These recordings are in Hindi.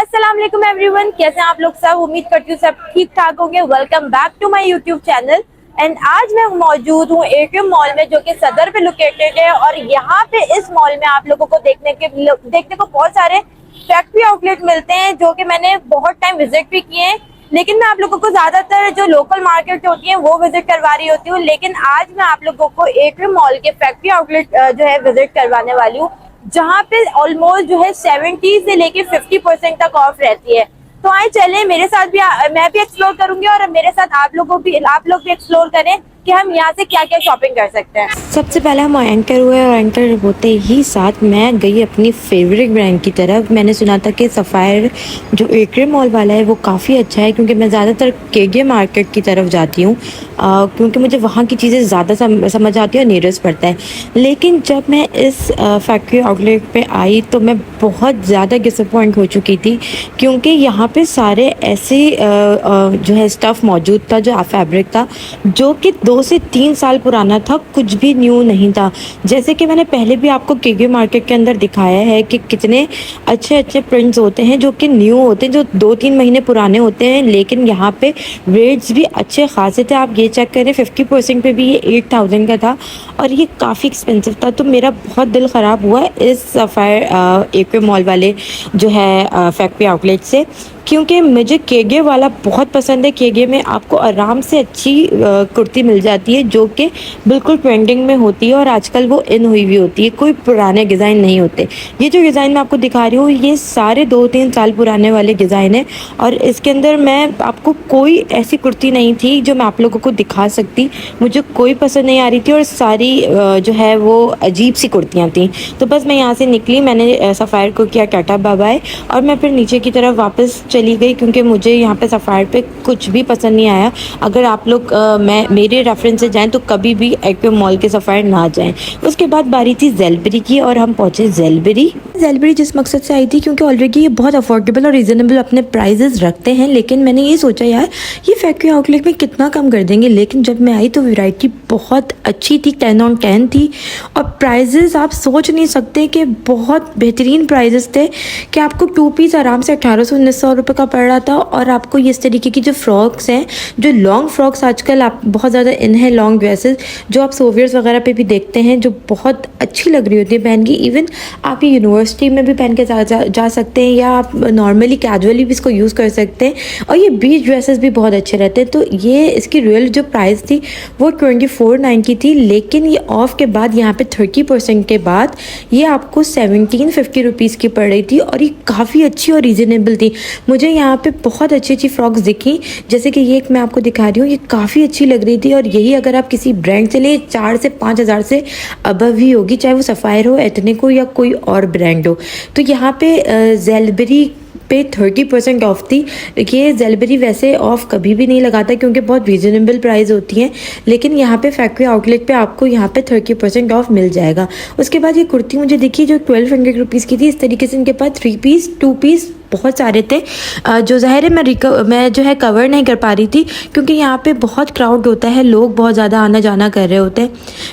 अस्सलाम वालेकुम एवरीवन, कैसे हैं आप लोग सब। उम्मीद करती हूँ सब ठीक ठाक होंगे। Welcome back to my YouTube channel. And आज मैं मौजूद हूँ एटीएम मॉल में, जो कि सदर पे लोकेटेड है। और यहाँ पे इस मॉल में आप लोगों को देखने को बहुत सारे फैक्ट्री आउटलेट मिलते हैं, जो कि मैंने बहुत टाइम विजिट भी किए हैं। लेकिन मैं आप लोगों को ज्यादातर जो लोकल मार्केट होती है वो विजिट करवा रही होती हूँ। लेकिन आज मैं आप लोगों को एटीएम मॉल के फैक्ट्री आउटलेट जो है विजिट करवाने वाली हूँ, जहाँ पे ऑलमोस्ट जो है 70 से लेके 50% तक ऑफ रहती है। तो आए चले मेरे साथ भी, मैं भी एक्सप्लोर करूंगी और मेरे साथ आप लोग भी एक्सप्लोर करें कि हम यहाँ से क्या क्या शॉपिंग कर सकते हैं। सबसे पहले हम एंटर हुए और एंटर होते ही साथ मैं गई अपनी फेवरेट ब्रांड की तरफ। मैंने सुना था कि सफ़ायर जो एटीएम मॉल वाला है वो काफ़ी अच्छा है, क्योंकि मैं ज़्यादातर केगे मार्केट की तरफ जाती हूँ, क्योंकि मुझे वहाँ की चीज़ें ज़्यादा समझ आती है और नियरेस्ट पड़ता है। लेकिन जब मैं इस फैक्ट्री आउटलेट पे आई तो मैं बहुत ज़्यादा डिसअपॉइंट हो चुकी थी, क्योंकि यहाँ पे सारे ऐसे जो है स्टफ़ मौजूद था, जो फैब्रिक था, जो कि 2 से 3 साल पुराना था, कुछ भी न्यू नहीं था। जैसे कि मैंने पहले भी आपको केगे मार्केट के अंदर दिखाया है कि कितने अच्छे अच्छे प्रिंट्स होते हैं जो कि न्यू होते हैं, जो 2-3 महीने पुराने होते हैं। लेकिन यहाँ पे रेट्स भी अच्छे खासे थे। आप ये चेक करें, 50% पे भी ये 8000 का था और ये काफ़ी एक्सपेंसिव था। तो मेरा बहुत दिल ख़राब हुआ इस सफ़ायर एटीएम मॉल वाले जो है फैक्ट्री आउटलेट से, क्योंकि मुझे केगे वाला बहुत पसंद है। केगे में आपको आराम से अच्छी कुर्ती मिल जाती है, जो कि बिल्कुल ट्रेंडिंग में होती है और आजकल वो इन हुई हुई होती है, कोई पुराने डिज़ाइन नहीं होते। ये जो डिज़ाइन मैं आपको दिखा रही हूँ, ये सारे 2-3 साल पुराने वाले डिज़ाइन है। और इसके अंदर मैं आपको कोई ऐसी कुर्ती नहीं थी जो मैं आप लोगों को दिखा सकती, मुझे कोई पसंद नहीं आ रही थी और सारी जो है वो अजीब सी कुर्तियाँ थी। तो बस मैं यहाँ से निकली, मैंने सफ़ायर को किया टाटा बाय बाय और मैं फिर नीचे की तरफ वापस चली गई, क्योंकि मुझे यहाँ पे सफ़ायर पे कुछ भी पसंद नहीं आया। अगर आप लोग मेरे रेफरेंस से जाएं तो कभी भी एटीएम मॉल के सफ़ायर ना जाएं। उसके बाद बारी थी ज़ेलबरी की और हम पहुँचे ज़ेलबरी जिस मकसद से आई थी, क्योंकि ऑलरेडी ये बहुत अफोर्डेबल और रीज़नेबल अपने प्राइजेस रखते हैं। लेकिन मैंने ये सोचा यार ये फैक्ट्री आउटलेट में कितना कम कर देंगे। लेकिन जब मैं आई तो वैरायटी बहुत अच्छी थी, 10 on 10 थी और प्राइजेस आप सोच नहीं सकते कि बहुत बेहतरीन प्राइजेस थे, कि आपको 2 पीस आराम से 1800-1900 रुपये का पड़ रहा था। और आपको इस तरीके की जो फ्रॉक्स हैं, जो लॉन्ग फ्रॉक्स आजकल आप बहुत ज़्यादा इन है, लॉन्ग ड्रेसेस जो आप सोवियर्स वगैरह पे भी देखते हैं, जो बहुत अच्छी लग रही होती है पहन की। इवन आप ये यूनिवर्सिटी में भी पहन के जा सकते हैं, या आप नॉर्मली कैजुअली भी इसको यूज़ कर सकते हैं। और ये बीच ड्रेसेस भी बहुत अच्छे रहते हैं। तो ये इसकी रियल जो प्राइस थी वो 2490 थी, लेकिन ये ऑफ के बाद यहाँ पे 30% के बाद ये आपको 1750 रुपीज़ की पड़ रही थी और ये काफ़ी अच्छी और रीज़नेबल थी। मुझे यहाँ पे बहुत अच्छी अच्छी फ्रॉक्स दिखी, जैसे कि ये एक मैं आपको दिखा रही हूँ, ये काफ़ी अच्छी लग रही थी। और यही अगर आप किसी ब्रांड से ले 4 से 5000 से अबव ही होगी, चाहे वो सफ़ायर हो, एथनिक हो या कोई और ब्रांड हो। तो यहाँ पे ज़ेलबरी पे 30% ऑफ थी। ये ज़ेलबरी वैसे ऑफ कभी भी नहीं लगाता, क्योंकि बहुत रीज़नेबल प्राइस होती हैं। लेकिन यहाँ पे फैक्ट्री आउटलेट पे आपको यहाँ पे 30% ऑफ मिल जाएगा। उसके बाद ये कुर्ती मुझे दिखी जो 1200 रुपीज़ की थी। इस तरीके से इनके पास 3 पीस 2 पीस बहुत सारे थे, जो ज़ाहिर है मैं जो है कवर नहीं कर पा रही थी, क्योंकि यहाँ पे बहुत क्राउड होता है, लोग बहुत ज़्यादा आना जाना कर रहे होते हैं।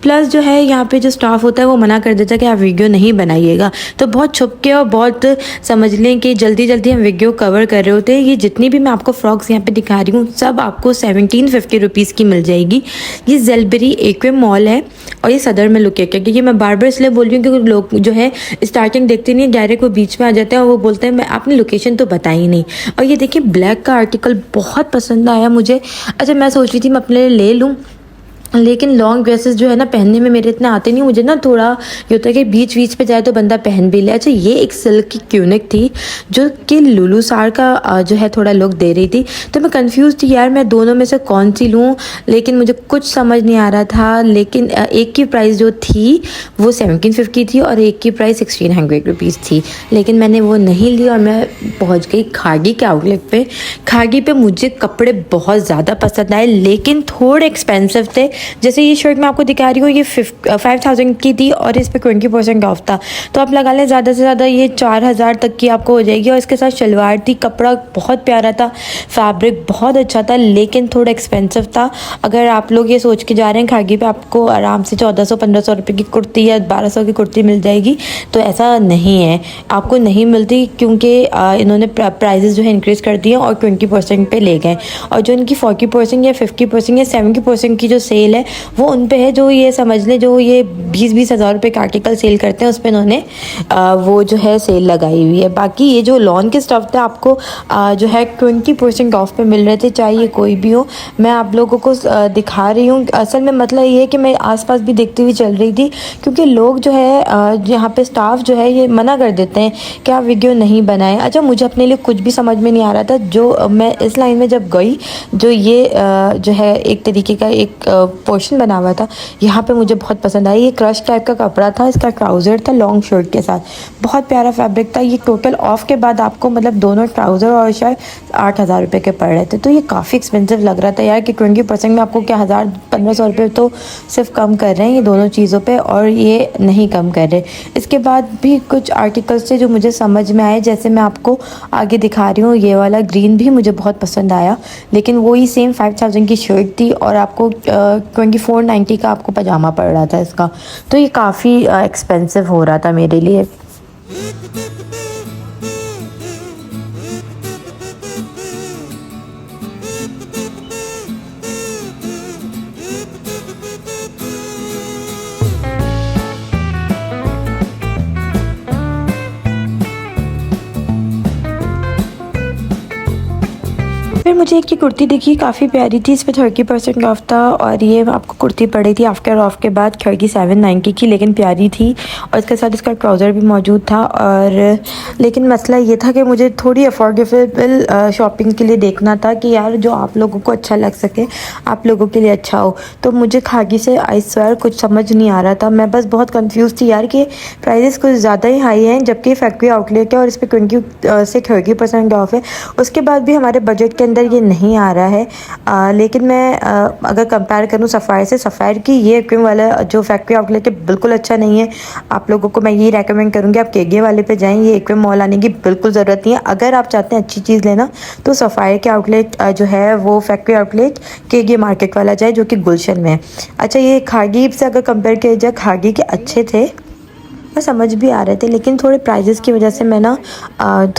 प्लस जो है यहाँ पे जो स्टाफ होता है वो मना कर देता है कि आप वीडियो नहीं बनाइएगा। तो बहुत छुप के और बहुत समझ लें कि जल्दी जल्दी हम वीडियो कवर कर रहे होते हैं। ये जितनी भी मैं आपको फ्रॉक्स यहाँ पे दिखा रही हूँ, सब आपको 1750 रुपीज़ की मिल जाएगी। ये ज़ेलबरी एटीएम मॉल है और ये सदर में लोकेटेड है। ये मैं बार बार इसलिए बोल रही हूँ क्योंकि लोग जो है स्टार्टिंग देखते नहीं, डायरेक्ट वो बीच में आ जाते हैं और वो बोलते हैं मैं आपने लोकेशन तो बताई नहीं। और ये देखिए ब्लैक का आर्टिकल बहुत पसंद आया मुझे। अच्छा, मैं सोच रही थी मैं अपने लिए ले लूँ, लेकिन लॉन्ग ड्रेसेस जो है ना पहनने में मेरे इतना आते नहीं। मुझे ना थोड़ा ये होता है कि बीच पे जाए तो बंदा पहन भी ले। अच्छा, ये एक सिल्क की ट्यूनिक थी जो कि लुलू सार का जो है थोड़ा लुक दे रही थी। तो मैं कंफ्यूज थी यार मैं दोनों में से कौन सी लूँ, लेकिन मुझे कुछ समझ नहीं आ रहा था। लेकिन एक की प्राइस जो थी वो 1750 थी और एक की प्राइस 1600 रुपीज़ थी, लेकिन मैंने वो नहीं ली और मैं पहुँच गई खागी के आउटलेट पे। खागी पे मुझे कपड़े बहुत ज़्यादा पसंद आए, लेकिन थोड़े एक्सपेंसिव थे। जैसे ये शर्ट मैं आपको दिखा रही हूँ, ये 5000 की थी और इस पर 20% ऑफ था, तो आप लगा लें ज़्यादा से ज़्यादा ये 4000 तक की आपको हो जाएगी। और इसके साथ शलवार थी, कपड़ा बहुत प्यारा था, फैब्रिक बहुत अच्छा था, लेकिन थोड़ा एक्सपेंसिव था। अगर आप लोग ये सोच के जा रहे हैं खागी पे आपको आराम से 1400-1500 रुपये की कुर्ती या 1200 की कुर्ती मिल जाएगी, तो ऐसा नहीं है, आपको नहीं मिलती, क्योंकि इन्होंने प्राइजेस जो है इंक्रीज़ कर दिए और 20% पे ले गए। और जो इनकी 40% या 50% या 70% की जो सेल है वो उन पे है, जो ये समझ लें जो ये 20-20 हज़ार रुपये का आर्टिकल सेल करते हैं, उस पर इन्होंने वो जो है सेल लगाई हुई है। बाकी ये जो लॉन के स्टफ़ थे आपको जो है 20% ऑफ पे मिल रहे थे, चाहे ये कोई भी हो। मैं आप लोगों को दिखा रही हूँ, असल में मतलब ये है कि मैं आसपास भी देखती हुई चल रही थी, क्योंकि लोग जो है यहाँ पे स्टाफ जो है ये मना कर देते हैं कि आप वीडियो नहीं बनाएं। अच्छा, मुझे अपने लिए कुछ भी समझ में नहीं आ रहा था, जो मैं इस लाइन में जब गई, जो ये जो है एक तरीके का एक पोर्शन बना हुआ था, यहाँ पे मुझे बहुत पसंद आया। ये क्रश टाइप का कपड़ा था, इसका ट्राउज़र था लॉन्ग शर्ट के साथ, बहुत प्यारा फैब्रिक था। ये टोटल ऑफ के बाद आपको मतलब दोनों ट्राउज़र और शर्ट 8000 रुपये के पड़ रहे थे, तो ये काफ़ी एक्सपेंसिव लग रहा था यार कि 20% में आपको क्या 1000-1500 रुपये तो सिर्फ कम कर रहे हैं ये दोनों चीज़ों पे, और ये नहीं कम कर रहे। इसके बाद भी कुछ आर्टिकल्स थे जो मुझे समझ में आए, जैसे मैं आपको आगे दिखा रही हूँ, ये वाला ग्रीन भी मुझे बहुत पसंद आया, लेकिन वही सेम 5000 की शर्ट थी और आपको 2490 का आपको पजामा पड़ रहा था इसका, तो ये काफ़ी एक्सपेंसिव हो रहा था मेरे लिए। फिर मुझे एक ये कुर्ती दिखी, काफ़ी प्यारी थी, इस पर 30% ऑफ था और ये आपको कुर्ती पड़ी थी आफ्टर ऑफ के बाद 3790 की, लेकिन प्यारी थी और इसके साथ इसका ट्राउज़र भी मौजूद था। और लेकिन मसला ये था कि मुझे थोड़ी अफोर्डेबल शॉपिंग के लिए देखना था कि यार जो आप लोगों को अच्छा लग सके, आप लोगों के लिए अच्छा हो। तो मुझे खागी से आई स्वेयर कुछ समझ नहीं आ रहा था, मैं बस बहुत कंफ्यूज थी यार कि प्राइजेस कुछ ज़्यादा ही हाई हैं, जबकि फैक्ट्री आउटलेट है और इस पर 20 से 30% ऑफ है। उसके बाद भी हमारे बजट के अंदर ये नहीं आ रहा है। लेकिन मैं अगर कंपेयर करूँ सफ़ायर से, सफ़ायर की ये क्रीम वाला जो फैक्ट्री आउटलेट है बिल्कुल अच्छा नहीं है। आप लोगों को मैं ये रेकमेंड करूँगी आप केगे वाले पे जाएं, ये एक्वेम मॉल आने की बिल्कुल ज़रूरत नहीं है। अगर आप चाहते हैं अच्छी चीज़ लेना तो सफ़ायर के आउटलेट जो है वो फैक्ट्री आउटलेट केगे मार्केट वाला जाए, जो कि गुलशन में है। अच्छा, ये खागी से अगर कंपेयर किया जाए, खागी के अच्छे थे और समझ भी आ रहे थे, लेकिन थोड़े प्राइजेस की वजह से मैं ना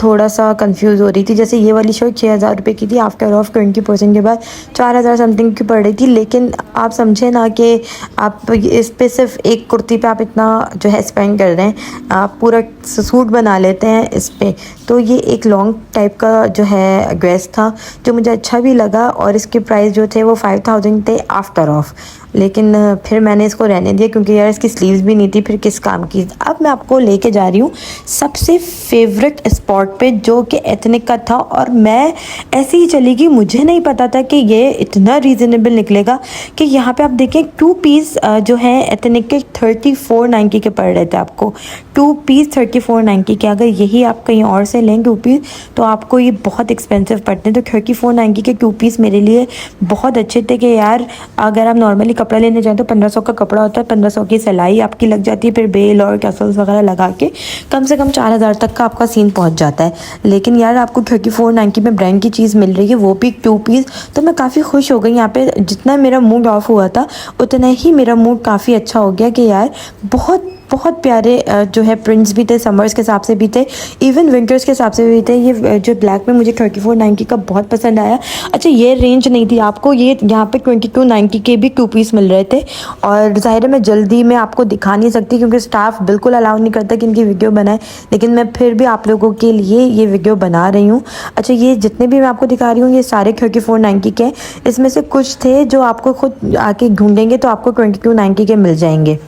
थोड़ा सा कंफ्यूज हो रही थी। जैसे ये वाली शर्ट 6000 रुपये की थी, आफ्टर ऑफ 20% के बाद 4000 समथिंग की पड़ रही थी। लेकिन आप समझे ना कि आप इस पे सिर्फ एक कुर्ती पे आप इतना जो है स्पेंड कर रहे हैं, आप पूरा सूट बना लेते हैं इस पे। तो ये एक लॉन्ग टाइप का जो है ड्रेस था जो मुझे अच्छा भी लगा और इसके प्राइस जो थे वो 5000 थे आफ्टर ऑफ। लेकिन फिर मैंने इसको रहने दिया क्योंकि यार इसकी स्लीव्स भी नहीं थी, फिर किस काम की। अब मैं आपको लेके जा रही हूँ सबसे फेवरेट स्पॉट पे, जो कि एथनिक का था और मैं ऐसे ही चली गई। मुझे नहीं पता था कि ये इतना रीज़नेबल निकलेगा कि यहाँ पे आप देखें 2 पीस जो है एथनिक के 3490 के पड़ रहे थे आपको। 2 पीस 3490 के, अगर यही आप कहीं और से लें 2 पीस तो आपको ये बहुत एक्सपेंसिव पड़ते हैं। तो 3490 के 2 पीस मेरे लिए बहुत अच्छे थे कि यार अगर आप नॉर्मली कपड़ा लेने जाएं तो 1500 का कपड़ा होता है, 1500 की सिलाई आपकी लग जाती है, फिर बेल और कैसल्स वगैरह लगा के कम से कम 4000 तक का आपका सीन पहुंच जाता है। लेकिन यार आपको 3490 में ब्रांड की चीज़ मिल रही है, वो भी 2 पीस, तो मैं काफ़ी खुश हो गई। यहाँ पे जितना मेरा मूड ऑफ हुआ था उतना ही मेरा मूड काफ़ी अच्छा हो गया कि यार बहुत बहुत प्यारे जो है प्रिंट्स भी थे, समर्स के हिसाब से भी थे, इवन विंटर्स के हिसाब से भी थे। ये जो ब्लैक में मुझे 3490 का बहुत पसंद आया। अच्छा, ये रेंज नहीं थी आपको, ये यहाँ पे 2290 के भी 2 पीस मिल रहे थे। और ज़ाहिर है मैं जल्दी में आपको दिखा नहीं सकती क्योंकि स्टाफ बिल्कुल अलाउ नहीं करता कि इनकी वीडियो बनाए, लेकिन मैं फिर भी आप लोगों के लिए ये वीडियो बना रही हूँ। अच्छा, ये जितने भी मैं आपको दिखा रही हूँ ये सारे 3490 के हैं। इसमें से कुछ थे जो आपको खुद आके ढूंढेंगे तो आपको 2290 के मिल जाएंगे।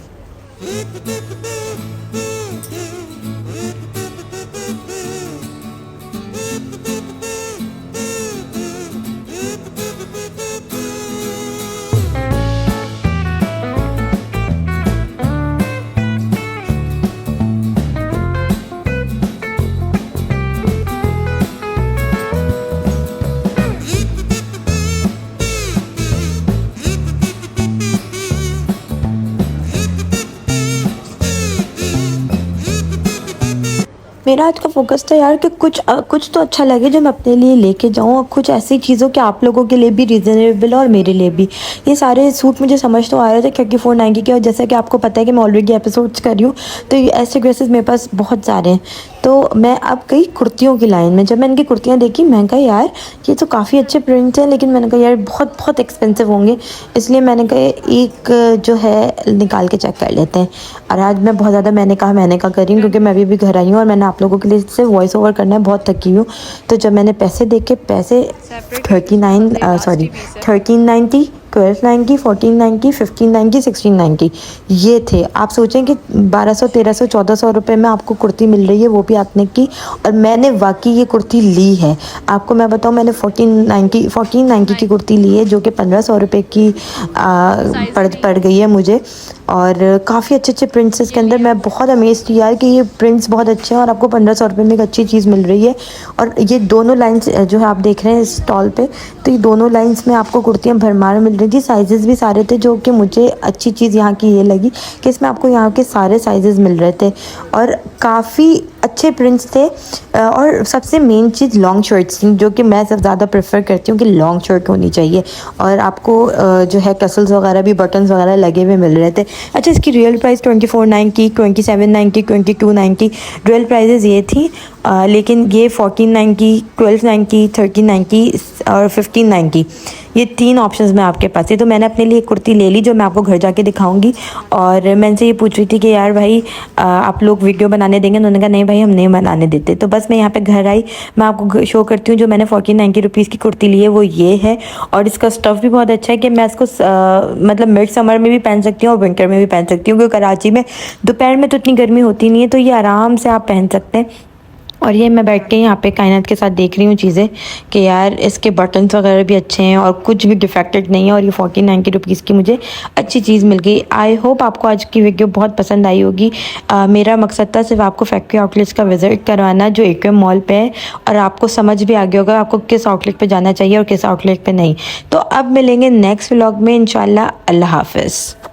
मेरा आज का फोकस था यार कि कुछ तो अच्छा लगे जो मैं अपने लिए लेके जाऊँ, और कुछ ऐसी चीज़ों कि आप लोगों के लिए भी रीज़नेबल और मेरे लिए भी। ये सारे सूट मुझे समझ तो आ रहे थे 3490 के, और जैसा कि आपको पता है कि मैं ऑलरेडी एपिसोड्स कर रही हूँ, तो ये ऐसे ड्रेसेस मेरे पास बहुत सारे हैं। तो मैं अब गई कुर्तियों की लाइन में। जब मैंने इनकी कुर्तियाँ देखी, मैंने कहा यार ये तो काफ़ी अच्छे प्रिंट्स हैं, लेकिन मैंने कहा यार बहुत बहुत एक्सपेंसिव होंगे, इसलिए मैंने कहा एक जो है निकाल के चेक कर लेते हैं। और आज मैं बहुत ज़्यादा मैंने कहा कर रही हूँ, क्योंकि मैं अभी घर आई हूँ और मैंने आप लोगों के लिए इससे वॉइस ओवर करना है, बहुत थकी हूँ। तो जब मैंने पैसे देखे, पैसे 1390, 1290, 1490, 1590, 1690 ये थे। आप सोचें कि 1200, 1300, 1400 रुपये में आपको कुर्ती मिल रही है, वो भी आतने की। और मैंने वाकई ये कुर्ती ली है। आपको मैं बताऊं, मैंने 1490 की कुर्ती ली है, जो कि 1500 रुपये की पड़ गई है मुझे। और काफ़ी अच्छे अच्छे प्रिंट्स इसके अंदर। मैं बहुत अमेज़ थी यार कि ये प्रिंट्स बहुत अच्छे हैं और आपको 1500 रुपये में एक अच्छी चीज़ मिल रही है। और ये दोनों लाइंस जो है आप देख रहे हैं इस स्टॉल पे, तो ये दोनों लाइंस में आपको कुर्तियाँ भरमार मिल रही थी। साइजेस भी सारे थे, जो कि मुझे अच्छी चीज़ यहाँ की ये लगी कि इसमें आपको यहाँ के सारे साइजेस मिल रहे थे और काफ़ी अच्छे प्रिंट्स थे। और सबसे मेन चीज़ लॉन्ग शर्ट्स थी, जो कि मैं सबसे ज़्यादा प्रेफर करती हूँ कि लॉन्ग शर्ट होनी चाहिए। और आपको जो है टसल्स वगैरह भी, बटन्स वगैरह लगे हुए मिल रहे थे। अच्छा, इसकी रियल प्राइस 2490, 2790, 2290 रियल प्राइजेज़ ये थी। लेकिन ये 1490, 1290, 1390 और 1590 ये 3 ऑप्शंस में आपके पास थी। तो मैंने अपने लिए एक कुर्ती ले ली, जो मैं आपको घर जाके दिखाऊंगी। और मैं इनसे ये पूछ रही थी कि यार भाई आप लोग वीडियो बनाने देंगे? उन्होंने कहा नहीं भाई, हम नहीं बनाने देते। तो बस मैं यहाँ पे घर आई, मैं आपको शो करती हूँ। जो मैंने 1490 रुपीज़ की कुर्ती ली है वो ये है, और इसका स्टफ़ भी बहुत अच्छा है कि मैं इसको मतलब मिड समर में भी पहन सकती हूँ और विंटर में भी पहन सकती हूँ, क्योंकि कराची में दोपहर में तो इतनी गर्मी होती नहीं है, तो ये आराम से आप पहन सकते हैं। और ये मैं बैठ के यहाँ पे कायनात के साथ देख रही हूँ चीज़ें कि यार इसके बटन्स वगैरह भी अच्छे हैं और कुछ भी डिफेक्टेड नहीं है। और ये 1490 रुपीज़ की मुझे अच्छी चीज़ मिल गई। आई होप आपको आज की वीडियो बहुत पसंद आई होगी। मेरा मकसद था सिर्फ आपको फैक्ट्री आउटलेट्स का विज़िट करवाना, जो एक्वेम मॉल पे है, और आपको समझ भी आ गया होगा आपको किस आउटलेट पर जाना चाहिए और किस आउटलेट पर नहीं। तो अब मिलेंगे नेक्स्ट व्लॉग में इंशाल्लाह। अल्लाह हाफ़िज़।